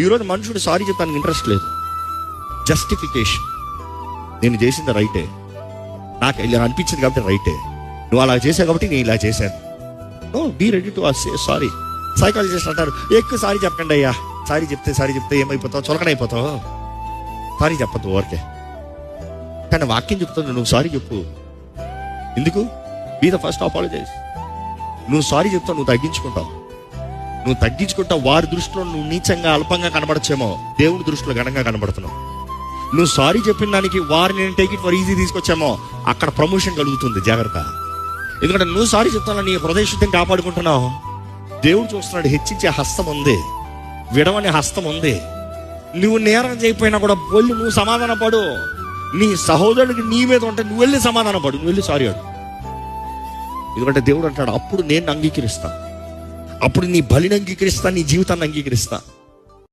ఈరోజు మనుషుడు sorry చెప్తానికి interest లేదు. జస్టిఫికేషన్, నేను చేసింది రైటే, నాకు ఇలా అనిపించింది కాబట్టి రైటే, నువ్వు అలా చేసావు కాబట్టి నేను ఇలా చేశాను. No, be ready to say sorry. Psychologist అంటారు, ఎక్కువ సారీ చెప్పండి అయ్యా, సారీ చెప్తే ఏమైపోతావు, చులకనైపోతావు, సారీ చెప్పద్దు ఓరికే. కానీ వాక్యం చెప్తుంది, నువ్వు సారీ చెప్పు. ఎందుకు? Be the first apologize. నువ్వు సారీ చెప్తావు, నువ్వు తగ్గించుకుంటావు. వారి దృష్టిలో నువ్వు నీచంగా అల్పంగా కనబడచ్చేమో, దేవుని దృష్టిలో ఘనంగా కనబడుతున్నావు. నువ్వు సారీ చెప్పిన దానికి వారిని నేను టేక్ ఇట్ ఫర్ ఈజీ తీసుకొచ్చామో, అక్కడ ప్రమోషన్ కలుగుతుంది. జాగ్రత్త. ఎందుకంటే నువ్వు సారీ చెప్తాను, నీ హృదయ శుద్ధిని కాపాడుకుంటున్నావు. దేవుడు చూస్తున్నాడు, హెచ్చించే హస్తం ఉంది, విడవని హస్తం ఉంది. నువ్వు నేరం చేయకపోయినా కూడా వెళ్ళి నువ్వు సమాధాన పడు. నీ సహోదరుడికి నీ మీద ఉంటే నువ్వు వెళ్ళి సమాధాన పడు, నువ్వు వెళ్ళి సారీ అడు. ఎందుకంటే దేవుడు అంటాడు, అప్పుడు నేను అంగీకరిస్తా, అప్పుడు నీ బలిని అంగీకరిస్తా, నీ జీవితాన్ని అంగీకరిస్తా.